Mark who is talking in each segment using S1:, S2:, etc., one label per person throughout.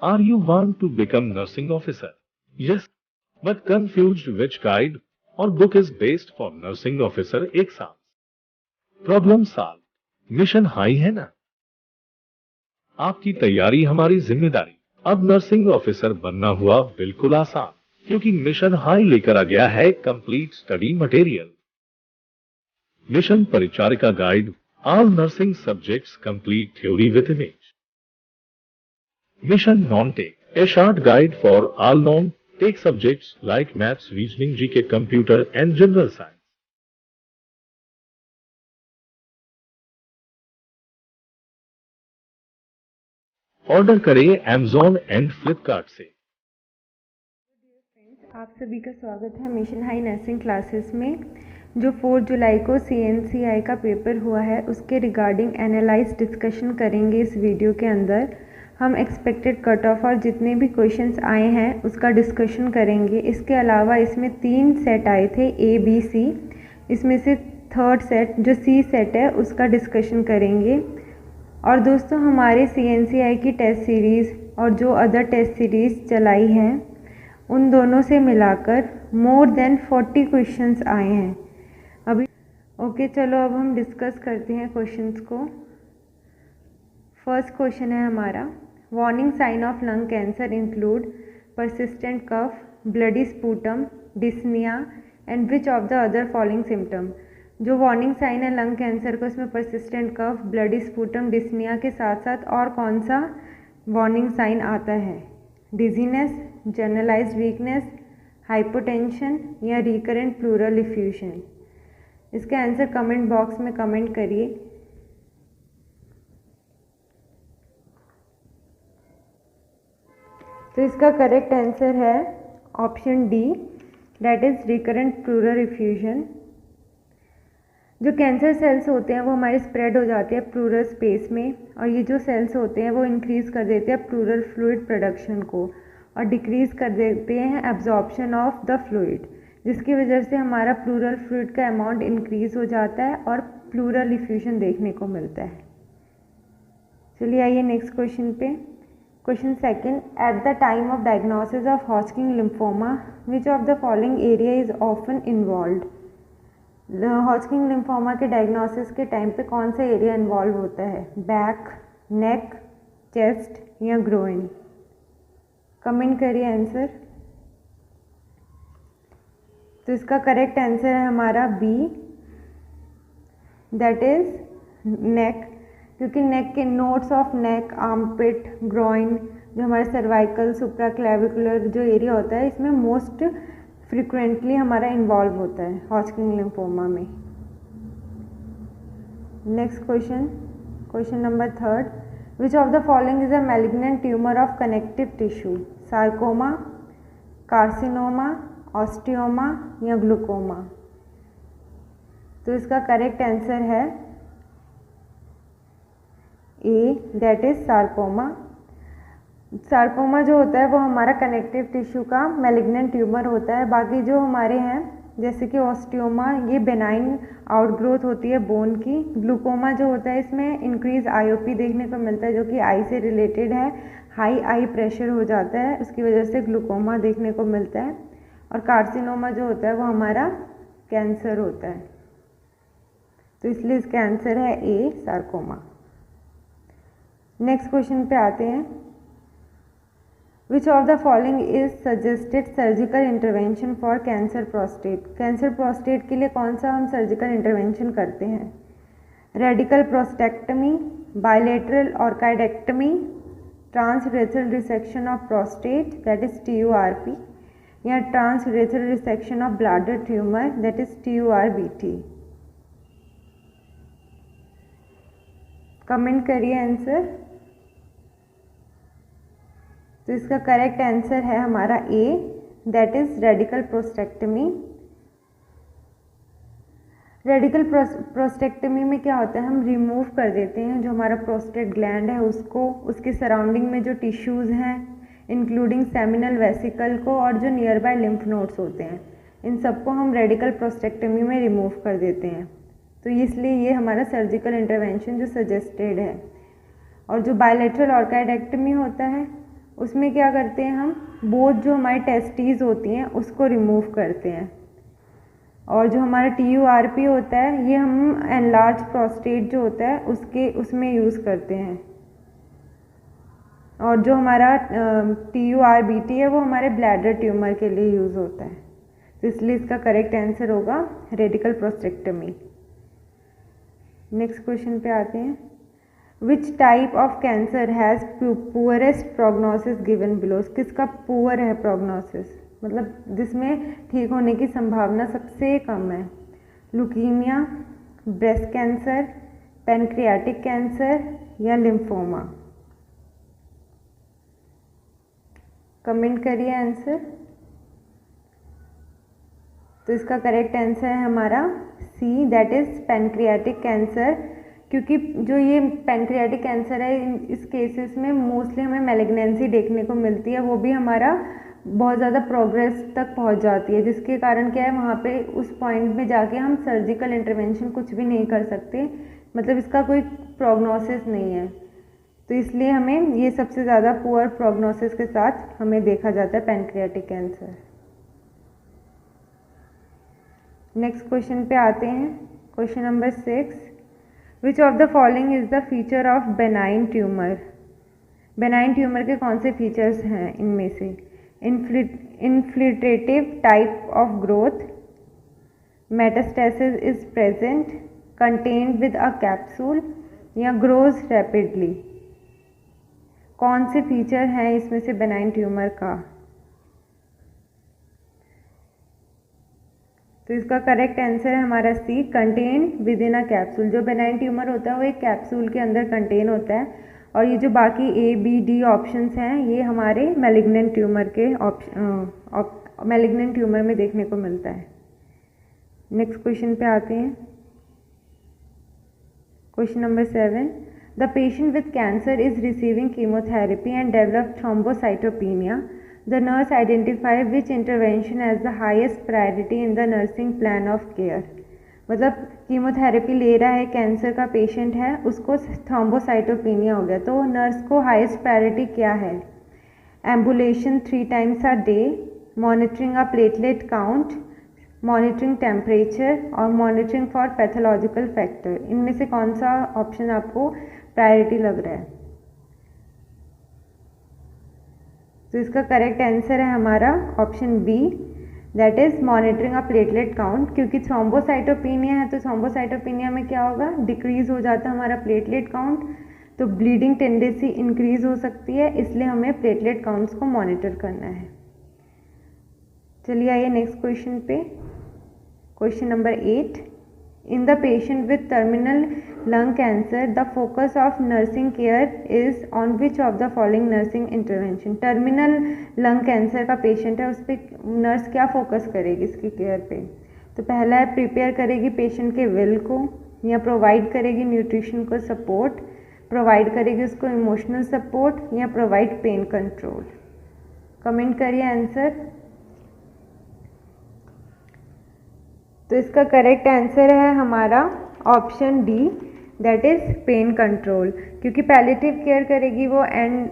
S1: Are you want to become nursing officer? Yes, but confused which guide or book is best for nursing officer exams? Problem solve. Mission high है ना? आपकी तैयारी हमारी जिम्मेदारी। अब nursing officer बनना हुआ बिल्कुल आसान, क्योंकि मिशन हाई लेकर आ गया है कंप्लीट स्टडी मटेरियल। मिशन परिचारिका guide, all nursing subjects complete theory with image. Mission non tech, A short guide for all non tech subjects like maths, reasoning, GK, computer and general science. Order करें Amazon and Flipkart से।
S2: आप सभी का स्वागत है mission high nursing classes में। जो 4 जुलाई को CNCI का पेपर हुआ है उसके रिगार्डिंग एनालाइज डिस्कशन करेंगे इस वीडियो के अंदर। हम एक्सपेक्टेड कट ऑफ और जितने भी क्वेश्चंस आए हैं उसका डिस्कशन करेंगे। इसके अलावा इसमें 3 सेट आए थे A, B, C। इसमें से थर्ड सेट जो C सेट है उसका डिस्कशन करेंगे। और दोस्तों हमारे CNCI की टेस्ट सीरीज़ और जो अदर टेस्ट सीरीज़ चलाई हैं उन दोनों से मिलाकर मोर देन 40 क्वेश्चंस आए हैं अभी। ओके चलो अब हम डिस्कस करते हैं क्वेश्चंस को। फर्स्ट क्वेश्चन है हमारा, warning sign of lung cancer include persistent cough, bloody sputum, dyspnoea and which of the other following symptom. जो वार्निंग साइन है लंग कैंसर को, इसमें persistent cough, bloody sputum, dyspnoea के साथ साथ और कौन सा वार्निंग साइन आता है? डिजीनेस, जनरलाइज्ड वीकनेस, हाइपोटेंशन या रिकरेंट प्लूरल इफ्यूजन। इसका आंसर कमेंट बॉक्स में कमेंट करिए। तो इसका करेक्ट आंसर है option D, that is recurrent pleural effusion. जो कैंसर सेल्स होते हैं वो हमारे स्प्रेड हो जाते हैं प्लूरल स्पेस में, और ये जो सेल्स होते हैं वो इंक्रीज़ कर देते हैं प्लूरल फ्लूइड प्रोडक्शन को और डिक्रीज़ कर देते हैं एब्जॉर्प्शन ऑफ द फ्लूइड, जिसकी वजह से हमारा प्लूरल फ्लूइड का अमाउंट इंक्रीज़ हो जाता है और प्लूरल इफ्यूजन देखने को मिलता है। चलिए आइए नेक्स्ट क्वेश्चन पे। Question second, at the time of diagnosis of Hodgkin lymphoma which of the following area is often involved. Hodgkin lymphoma के डायग्नोसिस के टाइम पे कौन सा एरिया इन्वॉल्व होता है? बैक, नेक, चेस्ट या ग्रोइन? कमेंट करिए आंसर। तो इसका करेक्ट आंसर है हमारा बी, दैट इज नेक, क्योंकि नेक के nodes of neck, armpit, groin, जो हमारे सर्वाइकल, सुप्राक्लेविकुलर जो एरिया होता है इसमें मोस्ट फ्रिक्वेंटली हमारा इन्वॉल्व होता है हॉजकिन लिम्फोमा में। Next question, question number third, which of the following is a malignant tumour of connective tissue? Sarcoma, carcinoma, osteoma या ग्लूकोमा? तो इसका करेक्ट आंसर है ए, दैट इज सार्कोमा। सार्कोमा जो होता है वो हमारा कनेक्टिव टिश्यू का मैलिग्नेंट ट्यूमर होता है। बाकी जो हमारे हैं जैसे कि ऑस्टियोमा, ये बेनाइन आउटग्रोथ होती है बोन की। ग्लूकोमा जो होता है इसमें इंक्रीज आईओपी देखने को मिलता है जो कि आई से रिलेटेड है, हाई आई प्रेशर हो जाता है, उसकी वजह से ग्लूकोमा देखने को मिलता है। और कार्सिनोमा जो होता है वो हमारा कैंसर होता है, तो इसलिए इसका आंसर है ए, सार्कोमा। नेक्स्ट क्वेश्चन पे आते हैं, which of the following is suggested surgical intervention for cancer prostate? Cancer prostate के लिए कौन सा हम सर्जिकल इंटरवेंशन करते हैं? Radical prostatectomy, bilateral orchidectomy, transurethral resection of prostate that is TURP, या transurethral resection of bladder tumour that is TURBT? Comment करिए answer. तो इसका करेक्ट आंसर है हमारा A, that is radical prostatectomy. Radical prostatectomy में क्या होता है, हम रिमूव कर देते हैं जो हमारा प्रोस्टेट ग्लैंड है उसको, उसके सराउंडिंग में जो टिश्यूज़ हैं इंक्लूडिंग सेमिनल वेसिकल को और जो नियर बाय लिम्फ नोड्स होते हैं, इन सबको हम रेडिकल प्रोस्टेक्टमी में रिमूव कर देते हैं। तो इसलिए ये हमारा सर्जिकल इंटरवेंशन जो सजेस्टेड है। और जो बायलेटरल ऑर्काइडेक्टमी होता है उसमें क्या करते हैं हम, बोथ जो हमारी टेस्टीज होती हैं उसको रिमूव करते हैं, और जो हमारा TURP होता है ये हम एनलार्ज प्रोस्टेट जो होता है उसमें यूज़ करते हैं, और जो हमारा TURBT है वो हमारे ब्लैडर ट्यूमर के लिए यूज़ होता है। तो इसलिए इसका करेक्ट आंसर होगा रेडिकल प्रोस्टेक्टमी। नेक्स्ट क्वेश्चन पे आते हैं, which type of cancer has poorest prognosis given below. किसका पुअर है प्रोग्नोसिस, मतलब जिसमें ठीक होने की संभावना सबसे कम है। Leukaemia, breast cancer, pancreatic cancer या लिम्फोमा। कमेंट करिए आंसर। तो इसका करेक्ट आंसर है हमारा सी, दैट इज़ पैनक्रियाटिक कैंसर, क्योंकि जो ये पैनक्रियाटिक कैंसर है इस केसेस में मोस्टली हमें मैलिग्नेंसी देखने को मिलती है, वो भी हमारा बहुत ज़्यादा प्रोग्रेस तक पहुंच जाती है, जिसके कारण क्या है वहाँ पे उस पॉइंट में जाके हम सर्जिकल इंटरवेंशन कुछ भी नहीं कर सकते, मतलब इसका कोई प्रोग्नोसिस नहीं है। तो इसलिए हमें ये सबसे ज़्यादा पुअर प्रोग्नोसिस के साथ हमें देखा जाता है पैनक्रियाटिक कैंसर। नेक्स्ट क्वेश्चन पे आते हैं, question number 6, which of the following is the feature of benign tumour. Benign tumour के कौन से फीचर्स हैं इनमें से, infiltrative type of growth, metastasis is present, contained with a capsule या ग्रोज रैपिडली। कौन से फीचर हैं इसमें से बेनाइन ट्यूमर का। तो इसका करेक्ट आंसर है हमारा C, contain within a capsule. जो बेनाइन ट्यूमर होता है वो एक कैप्सूल के अंदर कंटेन होता है, और ये जो बाकी A, B, D ऑप्शंस हैं ये हमारे मैलिग्नेंट ट्यूमर के मैलिग्नेंट ट्यूमर में देखने को मिलता है। नेक्स्ट क्वेश्चन पे आते हैं, question number 7, the patient with cancer is receiving chemotherapy and develop thrombocytopenia. The nurse identify which intervention as the highest priority in the nursing plan of care। मतलब chemotherapy ले रहा है, कैंसर का patient है, उसको थ्रोम्बोसाइटोपिनिया हो गया, तो नर्स को हाईएस्ट प्रायोरिटी क्या है। Ambulation 3 times a day, monitoring a platelet count, monitoring temperature और मॉनिटरिंग फॉर पैथोलॉजिकल फैक्टर। इनमें से कौन सा ऑप्शन आपको प्रायोरिटी लग रहा है। तो इसका करेक्ट आंसर है हमारा option B, that is monitoring a platelet count, क्योंकि थ्रोम्बोसाइटोपिनिया है तो थ्रोम्बोसाइटोपिनिया में क्या होगा, डिक्रीज हो जाता है हमारा प्लेटलेट काउंट, तो ब्लीडिंग टेंडेंसी इंक्रीज हो सकती है, इसलिए हमें प्लेटलेट काउंट्स को मॉनिटर करना है। चलिए आइए नेक्स्ट क्वेश्चन पे, question number 8, in the patient with terminal lung cancer the focus of nursing care is on which of the following nursing intervention। Terminal lung cancer का पेशेंट है, उस पर नर्स क्या फोकस करेगी इसकी केयर पे। तो पहला है प्रिपेयर करेगी पेशेंट के विल को, या प्रोवाइड करेगी न्यूट्रिशन को सपोर्ट, प्रोवाइड करेगी उसको इमोशनल सपोर्ट, या प्रोवाइड पेन कंट्रोल। कमेंट करिए आंसर। तो इसका करेक्ट आंसर है हमारा option D, that is pain control, क्योंकि पैलिएटिव केयर करेगी वो एंड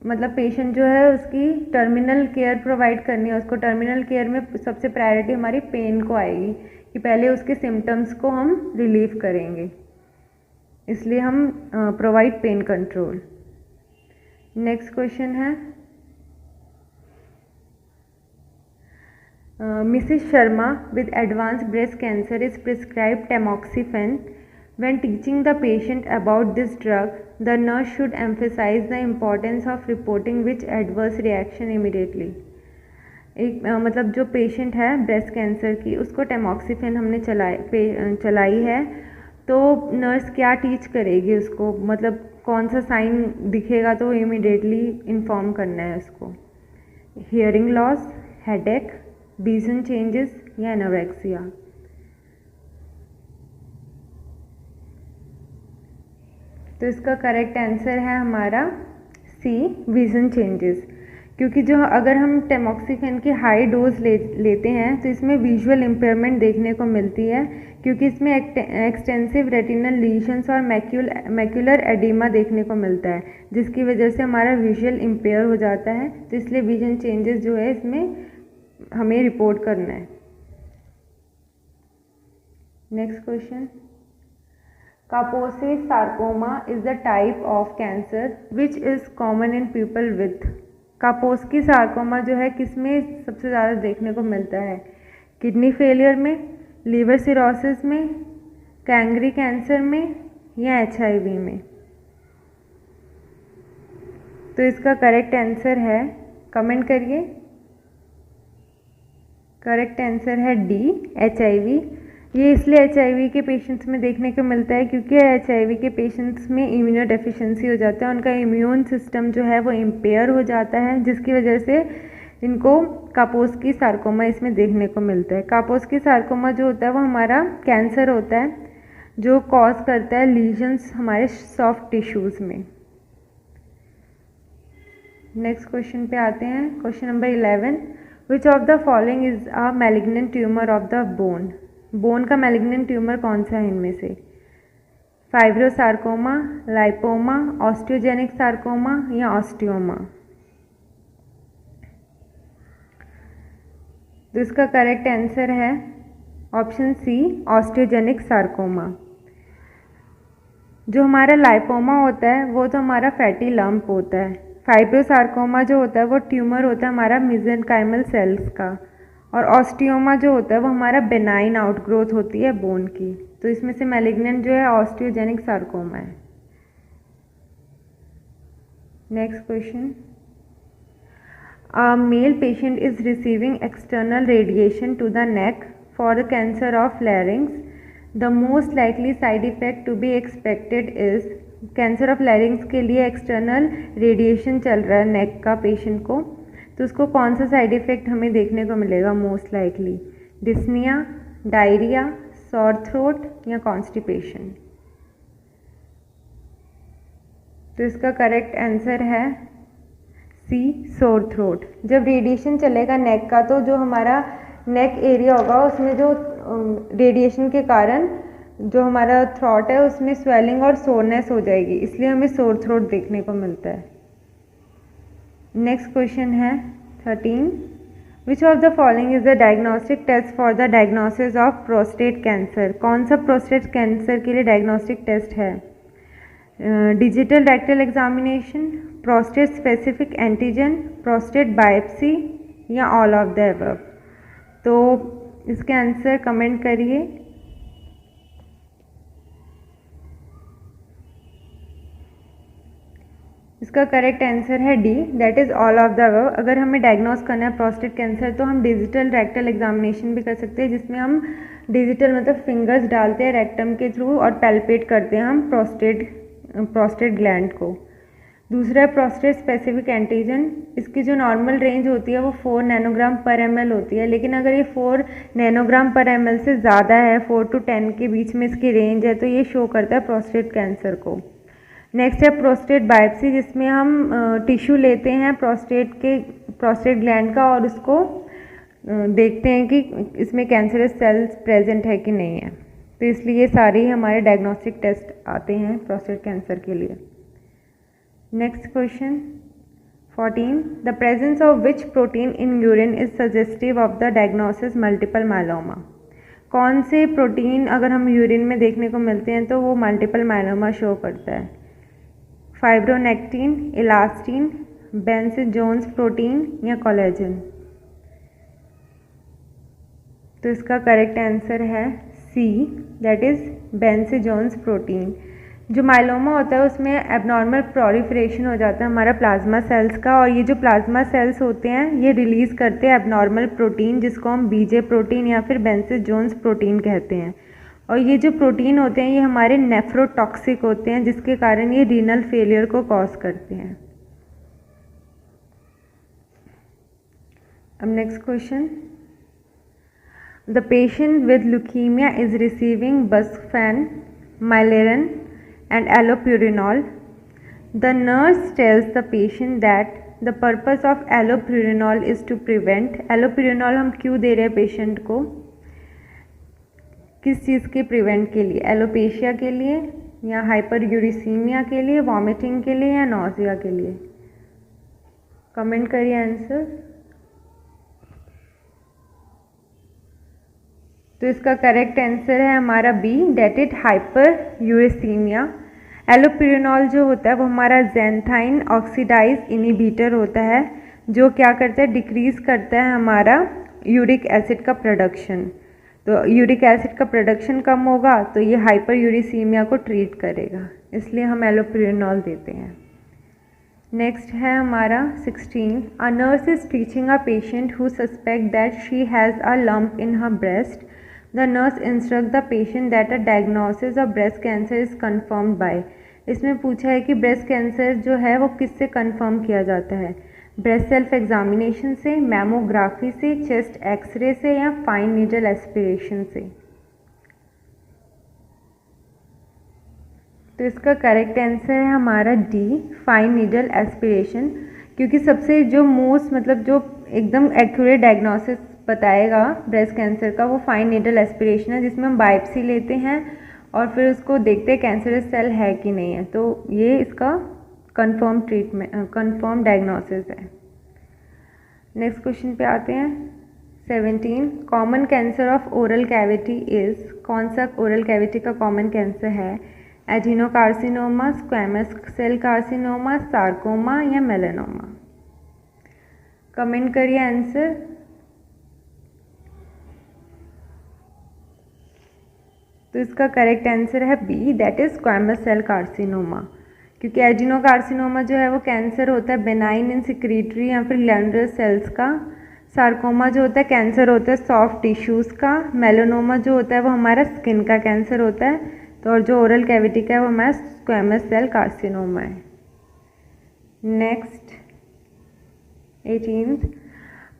S2: मतलब पेशेंट जो है उसकी टर्मिनल केयर प्रोवाइड करनी है, उसको टर्मिनल केयर में सबसे प्रायोरिटी हमारी पेन को आएगी कि पहले उसके सिम्टम्स को हम रिलीव करेंगे, इसलिए हम provide pain control. Next question है, Mrs. Sharma with advanced breast cancer is prescribed tamoxifen. When teaching the patient about this drug, the nurse should emphasize the importance of reporting which adverse reaction immediately। एक मतलब जो patient है breast cancer की, उसको टेमॉक्सिफेन हमने चलाई है, तो नर्स क्या टीच करेगी उसको, मतलब कौन सा साइन दिखेगा तो इमीडिएटली इन्फॉर्म करना है उसको। Hearing loss, headache, vision changes या एनोरेक्सिया। तो इसका करेक्ट आंसर है हमारा सी, विजन चेंजेस, क्योंकि जो अगर हम टेमोक्सिफेन की हाई डोज लेते हैं तो इसमें विजुअल इम्पेयरमेंट देखने को मिलती है, क्योंकि इसमें एक्सटेंसिव रेटिनल लीशंस और मैक्यूलर एडिमा देखने को मिलता है, जिसकी वजह से हमारा विजुअल इम्पेयर हो जाता है। तो इसलिए विजन चेंजेस जो है इसमें हमें रिपोर्ट करना है। Next question, Kaposi sarcoma is the type of cancer which is common in people with। Kaposi sarcoma जो है किसमें सबसे ज़्यादा देखने को मिलता है? किडनी फेलियर में, लीवर सिरोसिस में, कैंगरी कैंसर में या HIV में? तो इसका करेक्ट आंसर है, कमेंट करिए। करेक्ट आंसर है डी, HIV। ये इसलिए HIV के पेशेंट्स में देखने को मिलता है क्योंकि HIV के पेशेंट्स में इम्यूनो डेफिशिएंसी हो जाता है, उनका इम्यून सिस्टम जो है वो इम्पेयर हो जाता है, जिसकी वजह से इनको कापोस्की सार्कोमा इसमें देखने को मिलता है। कापोस्की सार्कोमा जो होता है वो हमारा कैंसर होता है जो कॉज करता है लीजन्स हमारे सॉफ्ट टिश्यूज़ में। नेक्स्ट क्वेश्चन पे आते हैं, question number 11, which of the following is a malignant tumour of the bone? Bone का मैलिग्नेंट ट्यूमर कौन सा है इनमें से? फाइब्रोसार्कोमा, लाइपोमा, ऑस्टियोजेनिक सार्कोमा या ऑस्टियोमा? तो इसका करेक्ट आंसर है ऑप्शन सी, ऑस्टियोजेनिक सार्कोमा। जो हमारा लाइपोमा होता है वो तो हमारा फैटी लंप होता है। फाइब्रोसार्कोमा जो होता है वो ट्यूमर होता है हमारा मेसेनकाइमल सेल्स का, और ऑस्टियोमा जो होता है वो हमारा बेनाइन आउटग्रोथ होती है बोन की। तो इसमें से मैलिग्नेंट जो है ऑस्टियोजेनिक सार्कोमा है। Next question, a male patient is receiving external radiation to the neck for the cancer of larynx, the most likely side effect to be expected is. Cancer of larynx के लिए external radiation चल रहा है नेक का patient को, तो उसको कौन सा साइड इफ़ेक्ट हमें देखने को मिलेगा most likely? Dyspnoea, diarrhoea, sore throat या कॉन्स्टिपेशन? तो इसका करेक्ट आंसर है सी, सोर थ्रोट। जब रेडिएशन चलेगा नेक का तो जो हमारा नेक एरिया होगा उसमें जो रेडिएशन के कारण जो हमारा थ्रोट है उसमें स्वेलिंग और सोरनेस हो जाएगी, इसलिए हमें सोर थ्रोट देखने को मिलता है। नेक्स्ट क्वेश्चन है 13, which of the following is the diagnostic test for the diagnosis of prostate cancer? कौन सा प्रोस्टेट कैंसर के लिए डायग्नोस्टिक टेस्ट है? Digital rectal examination, prostate specific antigen, prostate biopsy या ऑल ऑफ द अबव? तो इसके answer comment करिए। इसका करेक्ट आंसर है D, that is all of the above. अगर हमें डायग्नोस करना है प्रोस्टेट कैंसर तो हम डिजिटल रेक्टल एग्जामिनेशन भी कर सकते हैं, जिसमें हम डिजिटल मतलब फिंगर्स डालते हैं रेक्टम के थ्रू और पैल्पेट करते हैं हम प्रोस्टेट ग्लैंड को। दूसरा है प्रोस्टेट स्पेसिफिक एंटीजन। इसकी जो नॉर्मल रेंज होती है वो 4 नैनोग्राम पर ml होती है, लेकिन अगर ये 4 नैनोग्राम पर ml से ज़्यादा है, 4 to 10 के बीच में इसकी रेंज है, तो ये शो करता है प्रोस्टेट कैंसर को। नेक्स्ट है प्रोस्टेट बायोप्सी, जिसमें हम टिश्यू लेते हैं प्रोस्टेट ग्लैंड का और उसको देखते हैं कि इसमें कैंसरस सेल्स प्रेजेंट है कि नहीं है। तो इसलिए ये सारे हमारे डायग्नोस्टिक टेस्ट आते हैं प्रोस्टेट कैंसर के लिए। Next question 14, the presence of which protein in urine is suggestive of the diagnosis multiple myeloma? कौन से प्रोटीन अगर हम यूरिन में देखने को मिलते हैं तो वो मल्टीपल मायलोमा शो करता है? Fibronectin, elastin, Bence Jones protein या कोलेजन? तो इसका करेक्ट आंसर है C, that is Bence Jones protein. जो माइलोमा होता है उसमें एबनॉर्मल प्रोलिफरेशन हो जाता है हमारा प्लाज्मा सेल्स का, और ये जो प्लाज्मा सेल्स होते हैं ये रिलीज़ करते हैं एबनॉर्मल प्रोटीन, जिसको हम बीजे प्रोटीन या फिर बेंस जोन्स प्रोटीन कहते हैं। और ये जो प्रोटीन होते हैं ये हमारे नेफ्रोटॉक्सिक होते हैं, जिसके कारण ये रीनल फेलियर को कॉज करते हैं। अब next question, the patient with leukaemia is receiving busulfan, Myleran and allopurinol. The nurse tells the patient that the purpose of allopurinol is to prevent, allopurinol हम क्यों दे रहे हैं पेशेंट को, किस चीज़ के प्रिवेंट के लिए, एलोपेशिया के लिए या हाइपरयूरिसीमिया के लिए, वॉमिटिंग के लिए या नॉजिया के लिए। कमेंट करिए आंसर। तो इसका करेक्ट आंसर है हमारा B, that it hyperuricaemia. Allopurinol जो होता है वो हमारा ज़ैंथाइन ऑक्सीडाइज इनहिबिटर होता है, जो क्या करता है, डिक्रीज करता है हमारा यूरिक एसिड का प्रोडक्शन। तो यूरिक एसिड का प्रोडक्शन कम होगा तो ये हाइपरयूरिसीमिया को ट्रीट करेगा, इसलिए हम एलोप्यूरिनॉल देते हैं। नेक्स्ट है हमारा 16, a nurse is teaching a patient who suspect that she has a lump in her breast. The nurse instruct the patient that a diagnosis of breast cancer is confirmed by. इसमें पूछा है कि breast cancer जो है वो किससे confirm किया जाता है, ब्रेस्ट सेल्फ एग्जामिनेशन से, मैमोग्राफी से, चेस्ट एक्सरे से या फाइन नीडल एस्पिरेशन से। तो इसका करेक्ट आंसर है हमारा डी, फाइन नीडल एस्पिरेशन, क्योंकि सबसे जो मोस्ट मतलब जो एकदम एक्यूरेट डायग्नोसिस बताएगा ब्रेस्ट कैंसर का वो फाइन नीडल एस्पिरेशन है, जिसमें हम बायोप्सी लेते हैं और फिर उसको देखते हैं कैंसरस सेल है कि नहीं है। तो ये इसका कंफर्म ट्रीटमेंट, कंफर्म डायग्नोसिस है। नेक्स्ट क्वेश्चन पे आते हैं 17, common cancer of oral cavity is, कौन सा ओरल कैविटी का कॉमन कैंसर है, adenocarcinoma, squamous cell carcinoma, sarcoma या मेलानोमा। कमेंट करिए आंसर। तो इसका करेक्ट आंसर है B, that is squamous cell carcinoma, क्योंकि एडिनोकार्सिनोमा जो है वो कैंसर होता है बेनाइन इन सिक्रीटरी या फिर ग्लैंडुलर सेल्स का। सार्कोमा जो होता है कैंसर होता है सॉफ्ट टिश्यूज़ का। मेलानोमा जो होता है वो हमारा स्किन का कैंसर होता है। तो और जो ओरल कैविटी का है वो हमारा स्क्वैमस सेल कार्सिनोमा है। Next 18th,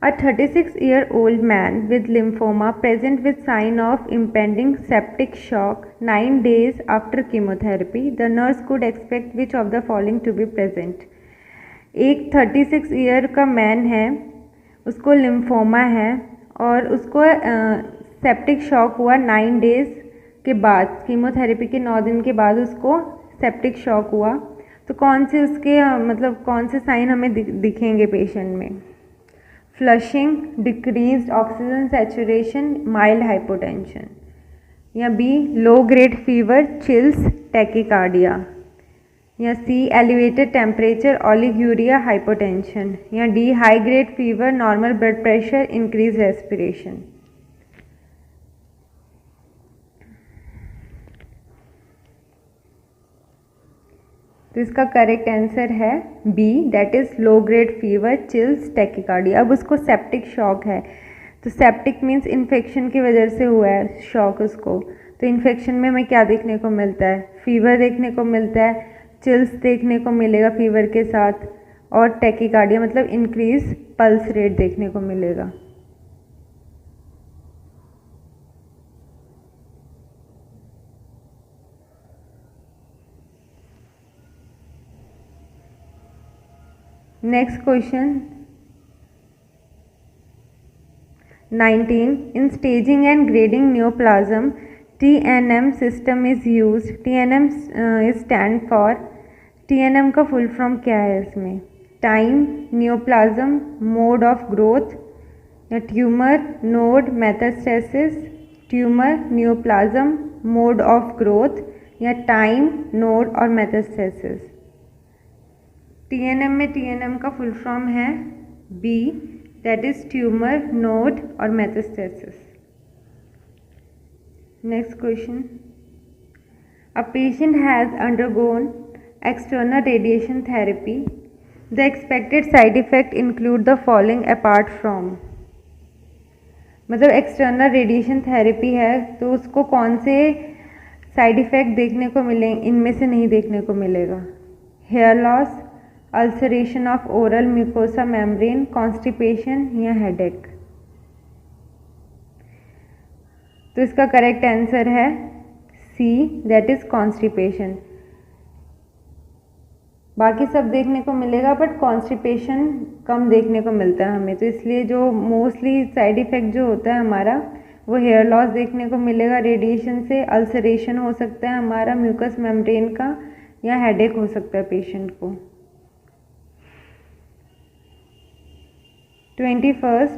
S2: a 36-year-old man with lymphoma present with sign of impending septic shock 9 days after chemotherapy. The nurse could expect which of the following to be present. एक 36 year का man है, उसको lymphoma है और उसको septic shock हुआ 9 days के बाद, कीमोथेरेपी के 9 दिन के बाद उसको सेप्टिक शॉक हुआ। तो कौन से उसके मतलब कौन से साइन हमें दिखेंगे पेशेंट में, flushing, decreased oxygen saturation, mild hypotension, या B low grade fever, chills, tachycardia, या C elevated temperature, oliguria, hypotension, या D high grade fever, normal blood pressure, increase respiration. तो इसका करेक्ट आंसर है B, that is low grade fever, chills, tachycardia. अब उसको septic shock है, तो septic means infection की वजह से हुआ है शॉक उसको। तो इन्फेक्शन में हमें क्या देखने को मिलता है, फीवर देखने को मिलता है, चिल्स देखने को मिलेगा फीवर के साथ, और टैकीकार्डिया मतलब इंक्रीज पल्स रेट देखने को मिलेगा। Next question 19, in staging and grading neoplasm TNM system is used. TNM is stand for, TNM का फुल फॉर्म क्या है इसमें, time, neoplasm, mode of growth, या tumour, node, metastasis, tumour, neoplasm, mode of growth, या time, node और metastasis. TNM में TNM का full form है B, that is tumour, node और metastasis. Next question, a patient has undergone external radiation therapy, the expected side effect include the following apart from. मतलब external radiation therapy है तो उसको कौन से साइड इफेक्ट देखने को मिलेंगे, इनमें से नहीं देखने को मिलेगा, hair loss, ulceration of oral mucosa membrane, constipation या हेडेक। तो इसका करेक्ट आंसर है सी, दैट इज कॉन्स्टिपेशन। बाकी सब देखने को मिलेगा बट कॉन्स्टिपेशन कम देखने को मिलता है हमें। तो इसलिए जो मोस्टली साइड इफ़ेक्ट जो होता है हमारा वो हेयर लॉस देखने को मिलेगा रेडिएशन से, अल्सरेशन हो सकता है हमारा म्यूकस मेम्ब्रेन का, या हेडेक हो सकता है पेशेंट को। 21st,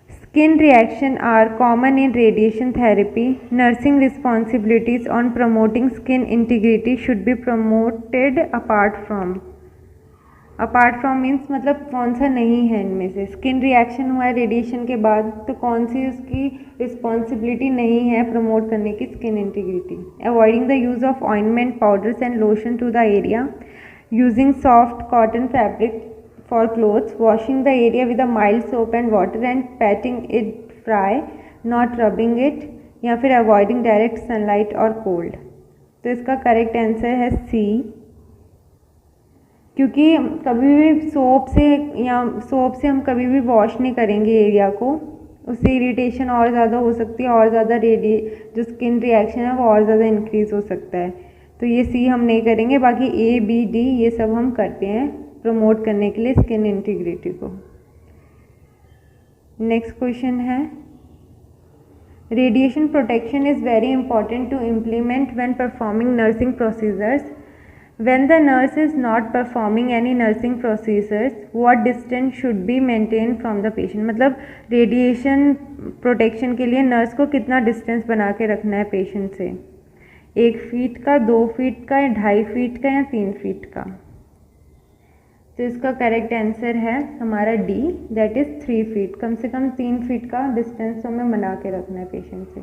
S2: skin reaction are common in radiation therapy. Nursing responsibilities on promoting skin integrity should be promoted apart from means मतलब कौन सा नहीं है इनमें से। स्किन रिएक्शन हुआ है रेडिएशन के बाद तो कौन सी उसकी रिस्पॉन्सिबिलिटी नहीं है प्रमोट करने की skin integrity. Avoiding the use of ointment, powders and lotion to the area, using soft cotton fabric for clothes, washing the area with a mild soap and water and patting it dry, not rubbing it, या फिर avoiding direct sunlight or cold। तो इसका correct answer है सी, क्योंकि कभी भी soap से हम कभी भी वॉश नहीं करेंगे एरिया को, उससे इरिटेशन और ज़्यादा हो सकती है, और ज़्यादा जो स्किन रिएक्शन है वो और ज़्यादा इंक्रीज हो सकता है। तो ये सी हम नहीं करेंगे, बाकी ए बी डी ये सब हम करते हैं प्रमोट करने के लिए स्किन इंटीग्रिटी को। नेक्स्ट क्वेश्चन है, radiation protection is very important to implement when performing nursing procedures. When the nurse is not performing any nursing procedures, what distance should be maintain from the patient. मतलब radiation protection के लिए nurse को कितना distance बना के रखना है patient से, 1 फीट का, 2 फीट का, 2.5 फीट का, या 3 फीट का। तो इसका करेक्ट आंसर है हमारा डी, दैट इज़ 3 फीट। कम से कम 3 फीट का डिस्टेंस हमें बना के रखना है पेशेंट से।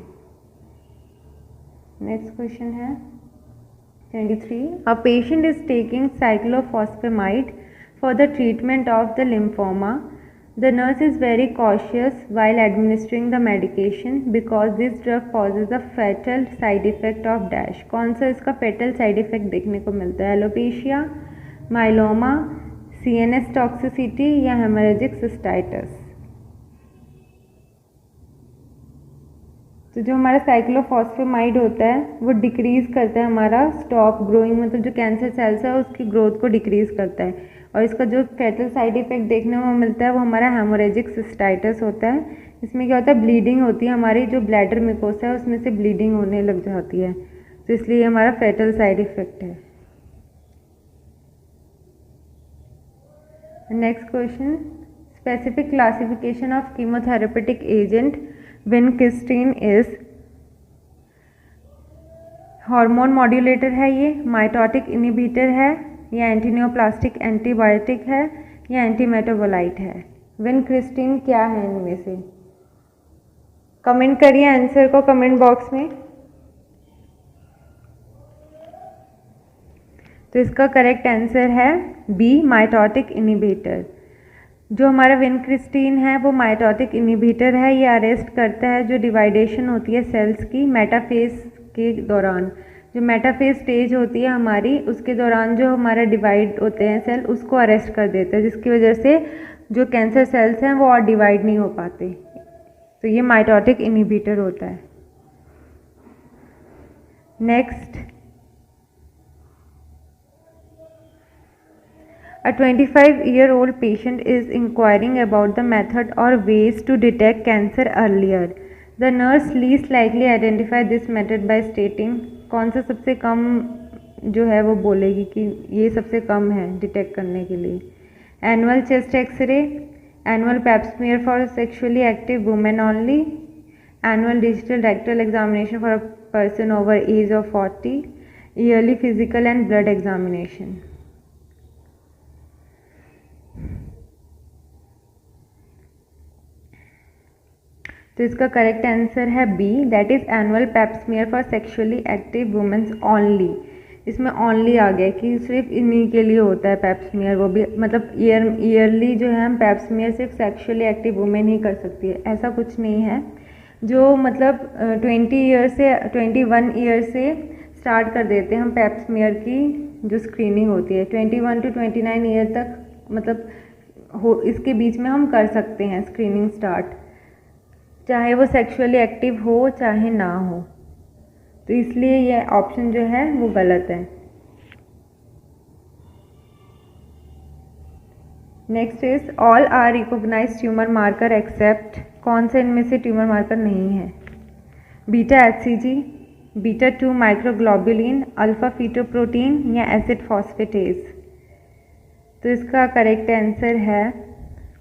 S2: नेक्स्ट क्वेश्चन है 23, a patient is taking cyclophosphamide for the treatment of the lymphoma. The nurse is very cautious while administering the medication because this drug causes a fatal side effect of dash। कौन सा इसका फेटल side effect देखने को मिलता है, alopecia, myeloma, CNS toxicity, या haemorrhagic cystitis. तो जो हमारा साइक्लोफॉस्फेमाइड होता है वो डिक्रीज करता है हमारा स्टॉप ग्रोइंग, मतलब जो कैंसर सेल्स है उसकी ग्रोथ को डिक्रीज करता है। और इसका जो फेटल साइड इफेक्ट देखने को मिलता है वो हमारा हेमोरेजिक सिस्टाइटिस होता है। इसमें क्या होता है, ब्लीडिंग होती है, हमारी जो ब्लैडर मिकोसा है उसमें से ब्लीडिंग होने लग जाती है, तो इसलिए हमारा फेटल साइड इफेक्ट है। Next question, specific classification of chemotherapeutic agent vincristine is. Hormone modulator है ये, माइटोटिक इनिबिटर है, या एंटीनियोप्लास्टिक एंटीबायोटिक है, या एंटीमेटाबोलाइट है। विनक्रिस्टीन क्या है इनमें से, कमेंट करिए आंसर को कमेंट बॉक्स में। तो इसका करेक्ट आंसर है बी, माइटोटिक इनिबिटर। जो हमारा विनक्रिस्टीन है वो माइटोटिक इनिबिटर है, ये अरेस्ट करता है जो डिवाइडेशन होती है सेल्स की मेटाफेज के दौरान। जो मेटाफेज स्टेज होती है हमारी, उसके दौरान जो हमारा डिवाइड होते हैं सेल, उसको अरेस्ट कर देता है, जिसकी वजह से जो कैंसर सेल्स हैं वो और डिवाइड नहीं हो पाते। तो ये माइटोटिक इनिबिटर होता है। Next, a 25-year-old patient is inquiring about the method or ways to detect cancer earlier. The nurse least likely identify this method by stating, कौन सा सबसे कम जो है वो बोलेगी कि ये सबसे कम है डिटेक्ट करने के लिए। Annual chest X-ray, annual pap smear for sexually active women only, annual digital rectal examination for a person over age of 40, yearly physical and blood examination. तो इसका करेक्ट आंसर है B, that is annual pap smear for sexually active womens only. इसमें only आ गया कि सिर्फ इन्हीं के लिए होता है पैप स्मीयर, वो भी मतलब ईयरली जो है हम पैप स्मीयर सिर्फ सेक्सुअली एक्टिव वुमेन ही कर सकती है, ऐसा कुछ नहीं है। जो मतलब 21 ईयर से स्टार्ट कर देते हैं हम पैप स्मीयर की जो स्क्रीनिंग होती है, 21 to 29 ईयर तक मतलब इसके बीच में हम कर सकते हैं स्क्रीनिंग स्टार्ट, चाहे वो सेक्सुअली एक्टिव हो चाहे ना हो। तो इसलिए ये ऑप्शन जो है वो गलत है। Next is all are recognise tumour marker except, कौन से इनमें से ट्यूमर मार्कर नहीं है? Beta HCG, beta 2 microglobulin, alpha fetoprotein या एसिड फॉस्फेटेज। तो इसका करेक्ट आंसर है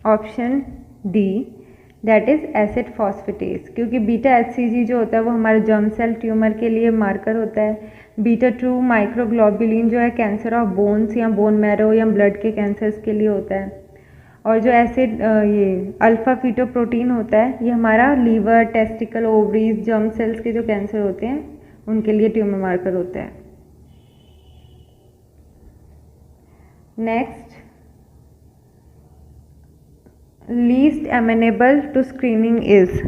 S2: option D, that is acid phosphatase, क्योंकि बीटा HCG जो होता है वो हमारे जर्म सेल ट्यूमर के लिए मार्कर होता है। बीटा 2 माइक्रोग्लोबुलिन जो है कैंसर ऑफ बोन्स या बोन मैरो या ब्लड के कैंसर्स के लिए होता है। और जो एसिड ये अल्फा फीटोप्रोटीन होता है ये हमारा liver, testicle, ovaries, germ cells के जो कैंसर होते हैं उनके लिए ट्यूमर मार्कर होता है। Next, least amenable to screening is,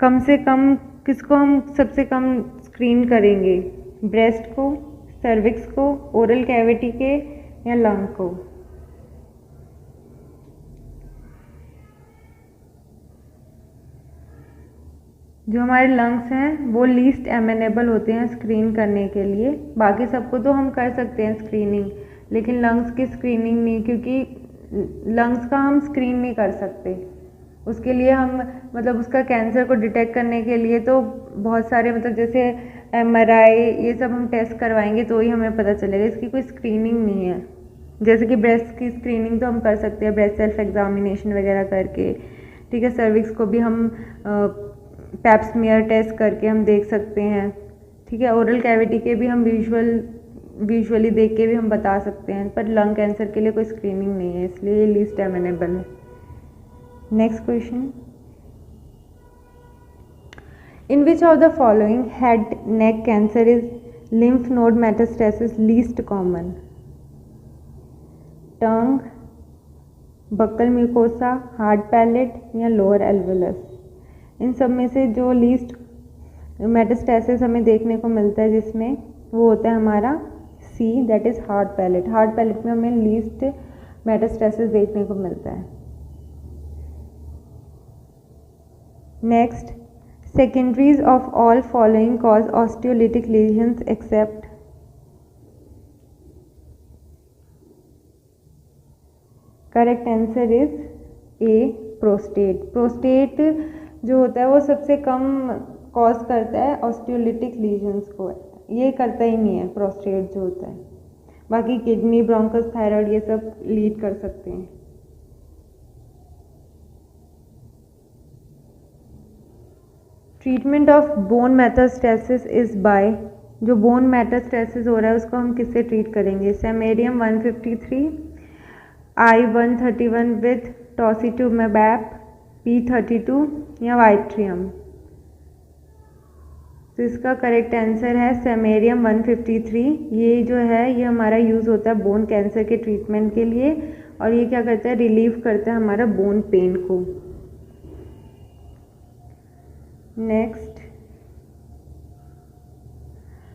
S2: कम से कम किसको हम सबसे कम स्क्रीन करेंगे? ब्रेस्ट को, सर्विक्स को, ओरल कैविटी के या लंग को? जो हमारे लंग्स हैं वो लीस्ट एमेनेबल होते हैं स्क्रीन करने के लिए। बाकी सबको तो हम कर सकते हैं स्क्रीनिंग, लेकिन लंग्स की स्क्रीनिंग नहीं, क्योंकि लंग्स का हम स्क्रीन नहीं कर सकते। उसके लिए हम मतलब उसका कैंसर को डिटेक्ट करने के लिए तो बहुत सारे मतलब जैसे MRI ये सब हम टेस्ट करवाएंगे तो ही हमें पता चलेगा, इसकी कोई स्क्रीनिंग नहीं है। जैसे कि ब्रेस्ट की स्क्रीनिंग तो हम कर सकते हैं ब्रेस्ट सेल्फ एग्जामिनेशन वगैरह करके, ठीक है। सर्विक्स को भी हम पैप स्मीयर टेस्ट करके हम देख सकते हैं, ठीक है। ओरल कैविटी के भी हम विजुअली देख के भी हम बता सकते हैं, पर लंग कैंसर के लिए कोई स्क्रीनिंग नहीं है, इसलिए ये लीस्ट एमेनेबल है। Next question, in which of the following head neck cancer is lymph node metastasis least common? Tongue, buccal mucosa, hard palate या लोअर एल्वुलस? इन सब में से जो लीस्ट मेटास्टेसिस हमें देखने को मिलता है जिसमें, वो होता है हमारा C, that is hard palate. Hard palate में हमें लीस्ट मेटास्टेसिस देखने को मिलता है। Next, secondaries of all following cause osteolytic lesions except? Correct answer is A, prostate. Prostate जो होता है वो सबसे कम कॉज करता है ऑस्टियोलिटिक लीजन्स को, ये करता ही नहीं है प्रोस्टेट जो होता है। बाकी किडनी, ब्रोंकस, थायराइड ये सब लीड कर सकते हैं। Treatment of bone metastasis is by, जो बोन मेटास्टेसिस हो रहा है उसको हम किससे ट्रीट करेंगे? सेमेरियम 153, I-131 विथ टॉसिटुमेबैप, P32 या वाइट्रियम? तो इसका करेक्ट आंसर है सेमेरियम 153। ये जो है ये हमारा यूज़ होता है बोन कैंसर के ट्रीटमेंट के लिए, और ये क्या करता है, रिलीव करता है हमारा बोन पेन को। Next,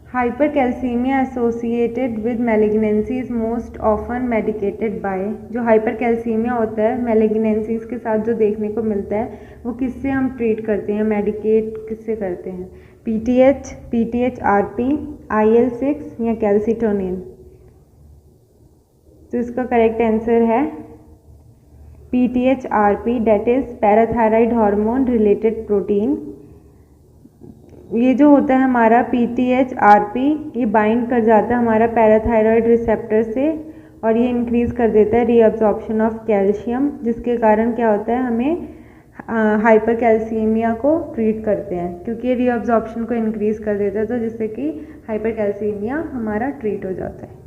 S2: hypercalcaemia associated with malignancy is most often medicated by, जो हाइपरकैल्सीमिया होता है मैलिग्नेंसीज के साथ जो देखने को मिलता है वो किससे हम ट्रीट करते हैं, मेडिकेट किससे करते हैं? PTH, PTH-RP, IL-6 या कैल्सिटोनिन? तो इसका करेक्ट आंसर है PTH-RP, that is parathyroid hormone related protein. ये जो होता है हमारा PTH-RP ये बाइंड कर जाता है हमारा पैराथायराइड रिसेप्टर से, और ये इंक्रीज़ कर देता है रीअब्जॉर्प्शन ऑफ कैल्शियम, जिसके कारण क्या होता है हमें हाइपरकैल्सीमिया को ट्रीट करते हैं, क्योंकि ये रीअब्जॉर्प्शन को इंक्रीज़ कर देता है, तो जिससे कि हाइपरकैल्सीमिया हमारा ट्रीट हो जाता है।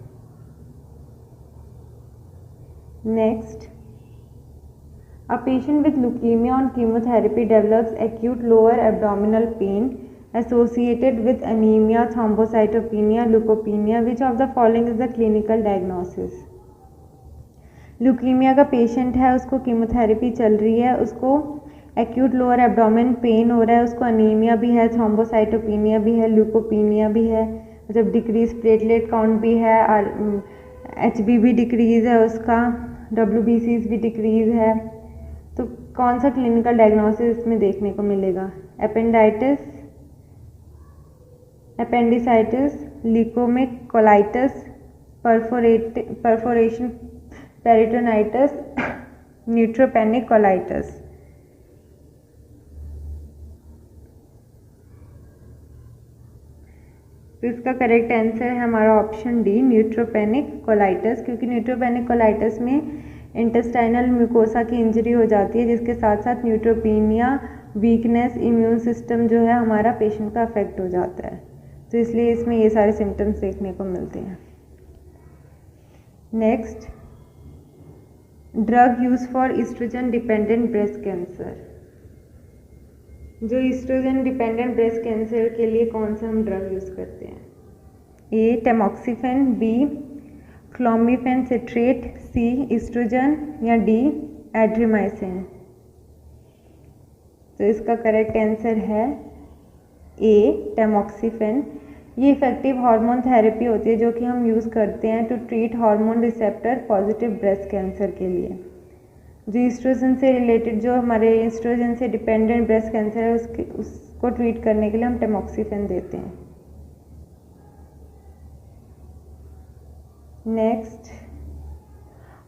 S2: Next, a patient with leukemia on chemotherapy develops acute lower abdominal pain associated with anemia, thrombocytopenia, leukopenia. Which of the following is the clinical diagnosis? Leukaemia का पेशेंट है, उसको कीमोथेरेपी चल रही है, उसको एक्यूट लोअर एब्डोमेन पेन हो रहा है, उसको अनीमिया भी है, थ्रोम्बोसाइटोपिनिया भी है, ल्यूकोपिनिया भी है, मतलब डिक्रीज प्लेटलेट काउंट भी है, और HB भी डिक्रीज है उसका, WBCs भी डिक्रीज है। तो कौन सा क्लिनिकल डायग्नोसिस इसमें देखने को मिलेगा? Appendicitis, appendicitis, leukaemic colitis, perforation peritonitis, neutropenic colitis. तो इसका करेक्ट आंसर है हमारा ऑप्शन डी, न्यूट्रोपेनिक कोलाइटिस, क्योंकि न्यूट्रोपेनिक कोलाइटिस में इंटेस्टाइनल म्यूकोसा की इंजरी हो जाती है, जिसके साथ साथ न्यूट्रोपीनिया, वीकनेस, इम्यून सिस्टम जो है हमारा पेशेंट का अफेक्ट हो जाता है। तो इसलिए इसमें ये सारे सिम्टम्स देखने को मिलते हैं। Next, drug use for oestrogen dependent breast cancer. जो ईस्ट्रोजन डिपेंडेंट ब्रेस्ट कैंसर के लिए कौन सा हम ड्रग यूज़ करते हैं? A tamoxifen, B clomiphene citrate, C oestrogen या डी एड्रीमाइसिन। तो इसका करेक्ट आंसर है ए टैमोक्सिफेन। ये इफेक्टिव हार्मोन थेरेपी होती है जो कि हम यूज़ करते हैं to treat hormone receptor positive breast cancer के लिए। जो ईस्ट्रोजन से रिलेटेड, जो हमारे ईस्ट्रोजन से डिपेंडेंट ब्रेस्ट कैंसर है, उसको ट्रीट करने के लिए हम टैमोक्सिफेन देते हैं। Next,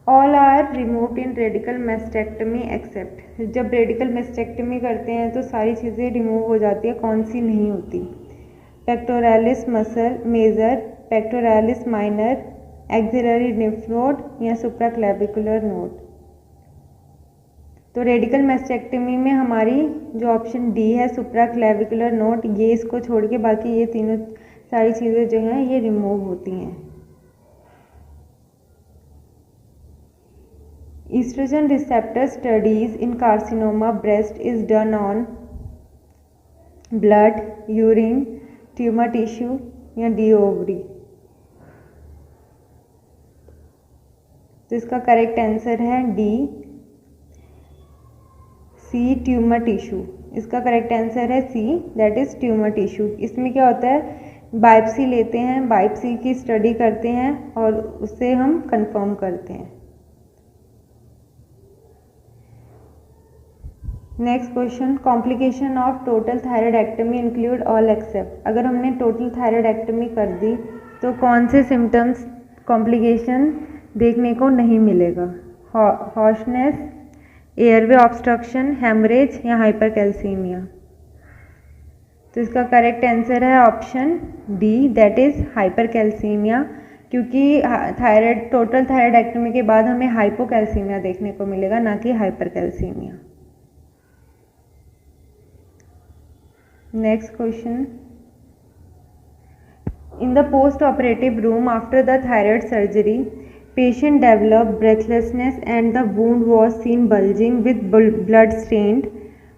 S2: all are removed in radical mastectomy except. जब रेडिकल मेस्टेक्टमी करते हैं तो सारी चीज़ें रिमूव हो जाती है, कौन सी नहीं होती? Pectoralis muscle major, pectoralis minor, axillary lymph node या सुप्राक्लेविकुलर नोड। तो रेडिकल मेस्टेक्टमी में हमारी जो ऑप्शन डी है सुप्राक्लेविकुलर नोड, ये इसको छोड़ के बाकी ये तीनों सारी चीज़ें जो हैं ये रिमूव होती हैं। Estrogen receptor studies in carcinoma breast is done on blood, urine, tumor tissue या डी ओवरी। तो इसका करेक्ट आंसर है डी, सी ट्यूमर टिश्यू। इसका करेक्ट आंसर है C, that is tumour tissue. इसमें क्या होता है, बायोप्सी लेते हैं, बायोप्सी की स्टडी करते हैं और उससे हम कंफर्म करते हैं। Next question, complication of total thyroidectomy include all except. अगर हमने टोटल थायराइडेक्टमी कर दी तो कौन से सिम्टम्स कॉम्प्लिकेशन देखने को नहीं मिलेगा? हॉर्सनेस, एयरवे ऑब्स्ट्रक्शन, हेमरेज या हाइपरकैल्सीमिया। तो इसका करेक्ट आंसर है option D, that is hypercalcaemia, क्योंकि टोटल थायराइडेक्टमी के बाद हमें हाइपोकैल्सीमिया देखने को मिलेगा, ना कि hypercalcaemia. Next question, in the post-operative room after the thyroid surgery, patient developed breathlessness and the wound was seen bulging with blood stained.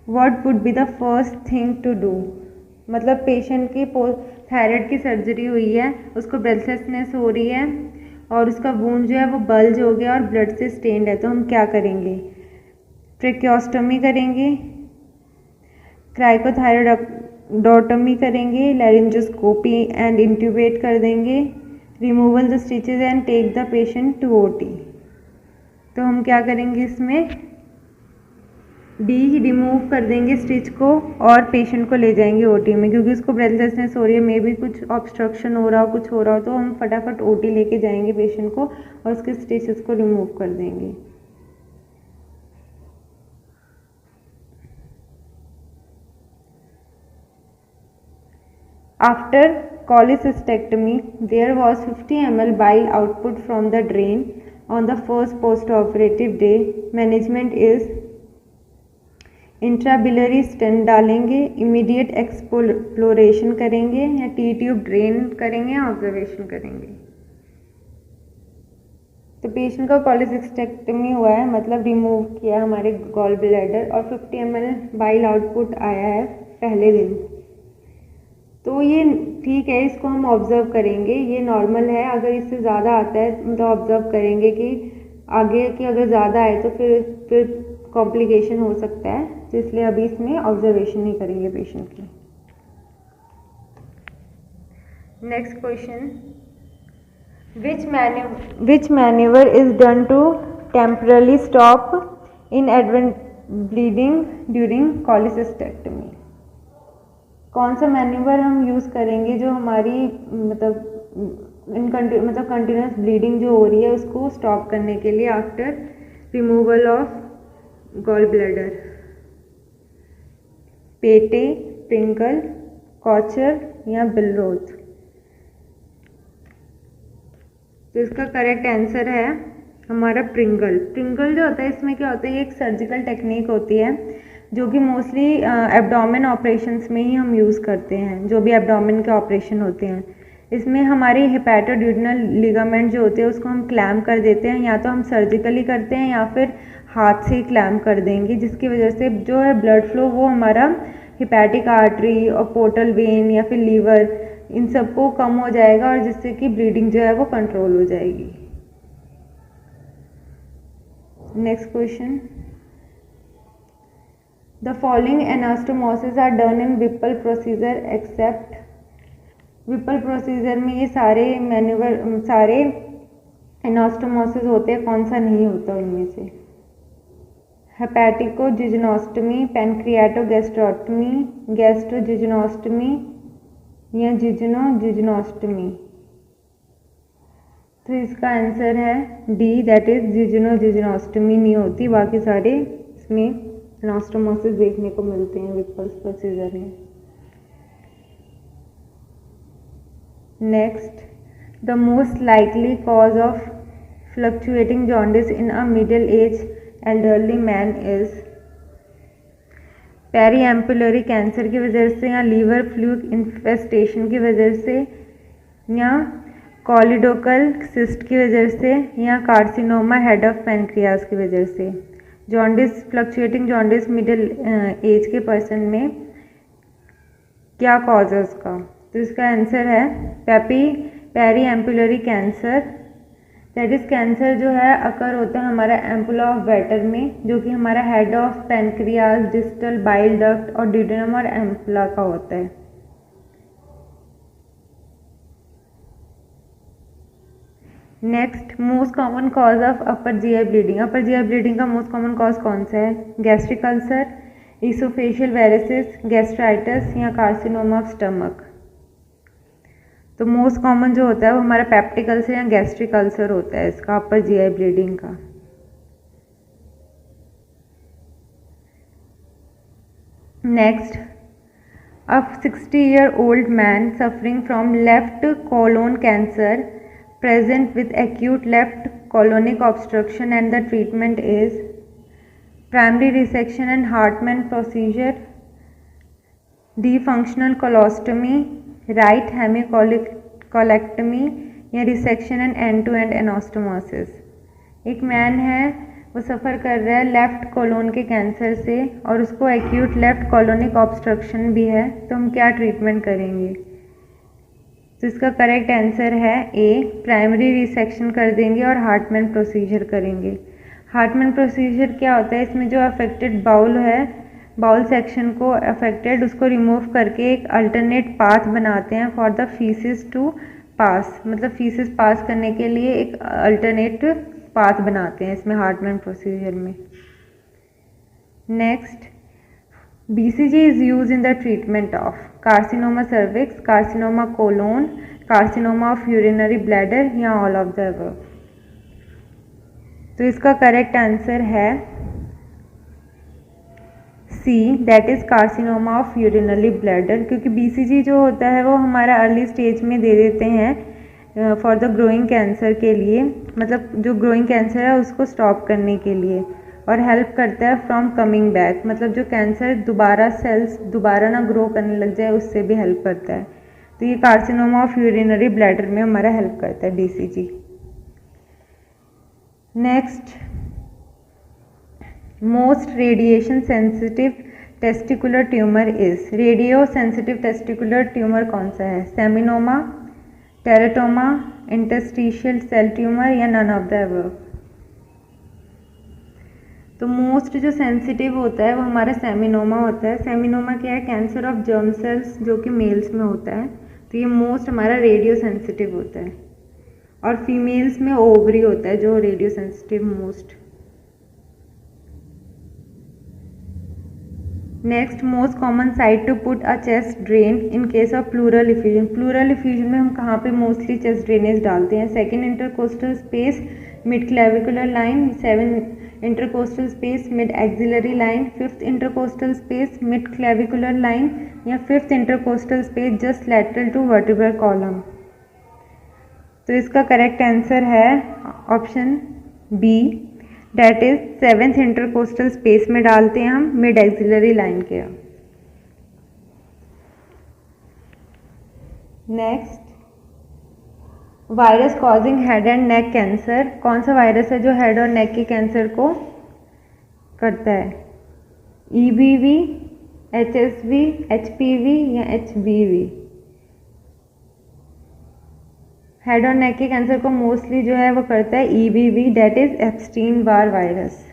S2: What would be the first thing to do? मतलब patient की thyroid की surgery हुई है, उसको breathlessness हो रही है और उसका वूंड जो है वो बल्ज हो गया और ब्लड से स्टेन्ड है, तो हम क्या करेंगे? ट्रेकियोस्टोमी करेंगे, क्राइकोथायरॉयडोटोमी करेंगे, लैरिंजोस्कोपी एंड इंट्यूबेट कर देंगे, removal the stitches and take the patient to OT. तो हम क्या करेंगे इसमें? डी, रिमूव कर देंगे स्टिच को और पेशेंट को ले जाएंगे ओटी में, क्योंकि उसको ब्रेथलेसनेस हो रही है, मे भी कुछ ऑब्स्ट्रक्शन हो रहा हो, कुछ हो रहा हो, तो हम फटाफट ओटी लेके जाएंगे पेशेंट को और उसके स्टिचेस को रिमूव कर देंगे। After cholecystectomy, there was 50 ml bile output from the drain on the first post-operative day. Management is intrabiliary stent डालेंगे, इमीडिएट एक्सप्लोरेशन करेंगे या टी ट्यूब ड्रेन करेंगे, ऑब्जर्वेशन करेंगे। तो पेशेंट का कोलेसिस्टेक्टमी हुआ है, मतलब रिमूव किया हमारे गॉल ब्लैडर और 50 ml बाइल आउटपुट आया है पहले दिन। तो ये ठीक है, इसको हम ऑब्जर्व करेंगे, ये नॉर्मल है। अगर इससे ज़्यादा आता है तो ऑब्जर्व करेंगे कि आगे की अगर ज़्यादा आए तो फिर कॉम्प्लिकेशन हो सकता है, तो इसलिए अभी इसमें ऑब्जर्वेशन नहीं करेंगे पेशेंट की। Next question, which manoeuvre is done to temporarily stop inadvertent bleeding during cholecystectomy. कौन सा मैन्यूवर हम यूज़ करेंगे जो हमारी मतलब मतलब कंटिन्यूस ब्लीडिंग जो हो रही है उसको स्टॉप करने के लिए after removal of gall bladder. पेटे, प्रिंकल, कॉचर या बिलरोथ। तो इसका करेक्ट आंसर है हमारा प्रिंगल। प्रिंगल जो होता है इसमें क्या होता है, ये एक सर्जिकल टेक्निक होती है जो कि मोस्टली एब्डोमेन ऑपरेशंस में ही हम यूज़ करते हैं, जो भी एब्डोमेन के ऑपरेशन होते हैं। इसमें हमारी हेपेटोड्यूडनल लिगामेंट जो होते हैं उसको हम क्लैम्प कर देते हैं, या तो हम सर्जिकली करते हैं या फिर हाथ से ही क्लैम्प कर देंगे, जिसकी वजह से जो है ब्लड फ्लो वो हमारा हेपेटिक आर्टरी और पोर्टल वेन या फिर लीवर इन सबको कम हो जाएगा, और जिससे कि ब्लीडिंग जो है वो कंट्रोल हो जाएगी। Next question, the following anastomosis are done in Whipple procedure except. Whipple procedure में ये सारे एनास्टोमोसिस होते हैं, कौन सा नहीं होता उनमें से? हेपेटिकोजिजनोस्टमी, पैनक्रियाटोगैस्ट्रोटमी, गैस्ट्रोजिजनोस्टमी या जिजनोजिजनोस्टमी। तो इसका आंसर है डी, दैट इज जिजनोजिजनोस्टमी नहीं होती, बाकी सारे इसमें एनास्टोमोसिस देखने को मिलते हैं विप्पल प्रोसीजर में। Next, the most likely cause of fluctuating jaundice in a middle-aged elderly man is periampullary cancer की वजह से, या लीवर फ्लूक इन्फेस्टेशन की वजह से, या कॉलिडोकल सिस्ट की वजह से, या कार्सिनोमा हेड ऑफ पैनक्रियाज की वजह से। Jaundice, fluctuating jaundice middle age के पर्सन में क्या कॉज है उसका? तो इसका आंसर है पेरीएम्पुलरी कैंसर। दैट इज कैंसर जो है अकर होता है हमारा एम्पुला ऑफ वेटर में, जो कि हमारा head of pancreas, distal bile duct और ड्यूडेनम और एम्पुला का होता है। Next, most common cause of upper GI bleeding. Upper GI bleeding का मोस्ट कॉमन कॉज कौन सा है? गैस्ट्रिक अल्सर, इसोफेशियल वेरिसिस, गैस्ट्राइटिस या कार्सिनोमा ऑफ स्टमक। तो मोस्ट कॉमन जो होता है वो हमारा पेप्टिक अल्सर या गैस्ट्रिक अल्सर होता है इसका, अपर जीआई ब्लीडिंग का। Next, a 60-year-old man suffering from left colon cancer present with acute left colonic obstruction and the treatment is primary resection and Hartmann procedure, defunctional colostomy, right hemicolectomy या resection and end to end anastomosis. एक man है वो सफ़र कर रहा है left colon के cancer से और उसको एक्यूट लेफ्ट कोलोनिक ऑब्स्ट्रक्शन भी है, तो हम क्या ट्रीटमेंट करेंगे? तो इसका करेक्ट आंसर है ए, प्राइमरी रिसेक्शन कर देंगे और हार्टमैन प्रोसीजर करेंगे। हार्टमैन प्रोसीजर क्या होता है? इसमें जो अफेक्टेड बाउल है, बाउल सेक्शन को अफेक्टेड उसको रिमूव करके एक अल्टरनेट पाथ बनाते हैं फॉर द फीसिस टू पास, मतलब फीसिस पास करने के लिए एक अल्टरनेट पाथ बनाते हैं इसमें हार्टमैन प्रोसीजर में। Next, BCG is use in the treatment of carcinoma cervix, carcinoma colon, carcinoma of urinary bladder या ऑल ऑफ द अबव। तो इसका करेक्ट आंसर है C, that is carcinoma of urinary bladder, क्योंकि BCG जो होता है वो हमारा अर्ली स्टेज में दे देते हैं फॉर द ग्रोइंग कैंसर के लिए, मतलब जो ग्रोइंग कैंसर है उसको स्टॉप करने के लिए, और हेल्प करता है फ्रॉम कमिंग बैक, मतलब जो कैंसर दोबारा सेल्स दोबारा ना ग्रो करने लग जाए उससे भी हेल्प करता है। तो ये कार्सिनोमा ऑफ यूरिनरी ब्लैडर में हमारा हेल्प करता है BCG. Next, most radiation sensitive testicular tumour is, radio sensitive testicular tumour कौन सा है? Seminoma, teratoma, interstitial cell tumour या नन ऑफ द अबव। तो मोस्ट जो सेंसिटिव होता है वो हमारा सेमिनोमा होता है। सेमिनोमा क्या है? कैंसर ऑफ जर्म सेल्स जो कि मेल्स में होता है, तो ये मोस्ट हमारा रेडियो सेंसिटिव होता है, और फीमेल्स में ओवरी होता है जो radio sensitive most. Next, most common site to put a chest drain in case of pleural effusion. Pleural effusion में हम कहाँ पे मोस्टली चेस्ट ड्रेनेज डालते हैं? Second intercostal space mid clavicular line, 7 intercostal space mid axillary line, 5th intercostal space mid clavicular line या 5th intercostal space just lateral to vertebral column. तो इसका correct answer है option B, that is 7th intercostal space में डालते हैं हम mid axillary line के। Next, virus causing head and neck cancer. कौन सा वायरस है जो हेड और नेक के कैंसर को करता है? EBV, HSV, HPV या HBV? हेड और नेक के कैंसर को मोस्टली जो है वो करता है EBV, that is Epstein Barr virus.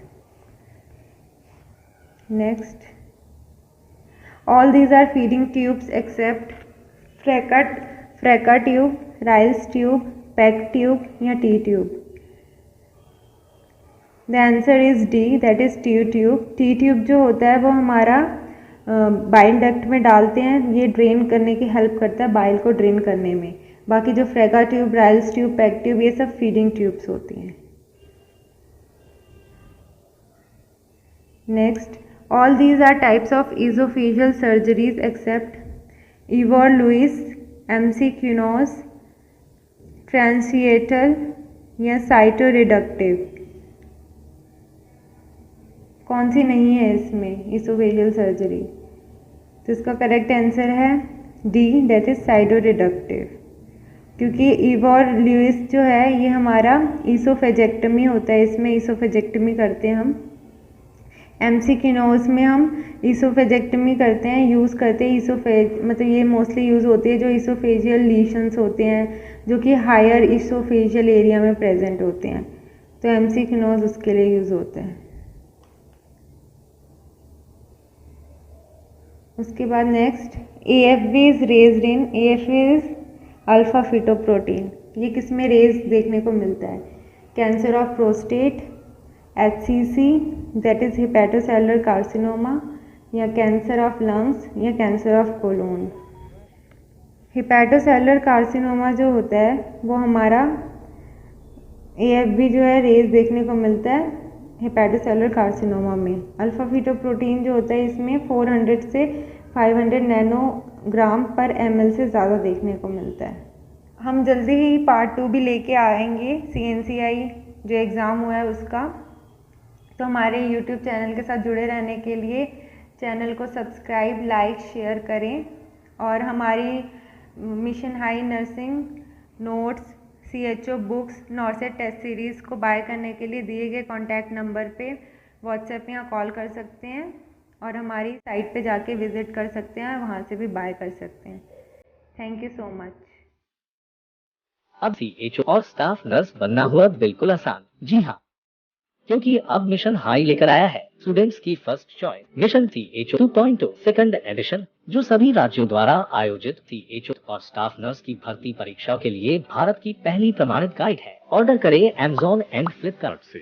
S2: Next, all these are feeding tubes except Freka tube, Ryle's tube, PEG tube या T tube? The answer is D, that is T tube. T tube जो होता है वो हमारा bile duct में डालते हैं, ये ड्रेन करने की हेल्प करता है बाइल को ड्रेन करने में। बाकी जो Freka tube, Ryle's tube, PEG tube ये सब फीडिंग ट्यूब्स होती हैं। Next, all these are types of oesophageal surgeries except Ivor Lewis, MC Keown's, transhiatal या साइटोरिडक्टिव? कौन सी नहीं है इसमें इजोफेजियल सर्जरी? तो इसका करेक्ट आंसर है डी, डेट इज साइटोरिडक्टिव। क्योंकि इवोर लुइस जो है ये हमारा ईसोफेजेक्टमी होता है, इसमें ईसोफेजेक्टमी करते हैं हम। MC क्यूनोस में हम ईसोफेजेक्टमी करते हैं, यूज़ करते हैं मतलब ये मोस्टली यूज़ होती है जो ईसोफेजियल लीशंस होते हैं जो कि हायर ईसोफेजियल एरिया में प्रेजेंट होते हैं, तो MC क्यूनोस उसके लिए यूज़ होता है। उसके बाद next, AFV is raised in, AFV is alpha fetoprotein, ये किस में रेज देखने को मिलता है? Cancer of prostate, HCC that is hepatocellular carcinoma या कैंसर ऑफ लंग्स या cancer of colon? Hepatocellular carcinoma जो होता है वो हमारा AFV जो है रेज देखने को मिलता है हेपेटोसेलुलर कार्सिनोमा में। अल्फा फिटोप्रोटीन जो होता है इसमें 400 से 500 नैनोग्राम पर ml से ज़्यादा देखने को मिलता है। हम जल्दी ही पार्ट 2 भी लेके आएंगे CNCI जो एग्ज़ाम हुआ है उसका। तो हमारे YouTube चैनल के साथ जुड़े रहने के लिए चैनल को सब्सक्राइब, लाइक, शेयर करें और हमारी mission high nursing notes, CHO books, NORCET test series को बाय करने के लिए दिए गए कॉन्टैक्ट नंबर पे व्हाट्सएप या कॉल कर सकते हैं और हमारी साइट पे जाके विज़िट कर सकते हैं, वहाँ से भी बाय कर सकते हैं। Thank you so much.
S3: अब CHO और स्टाफ नर्स बनना हुआ बिल्कुल आसान। जी हाँ, क्योंकि अब मिशन हाई लेकर आया है स्टूडेंट्स की first choice mission CHO 2.0 second edition, जो सभी राज्यों द्वारा आयोजित CHO और स्टाफ नर्स की भर्ती परीक्षा के लिए भारत की पहली प्रमाणित गाइड है। ऑर्डर करें Amazon एंड फ्लिपकार्ट से।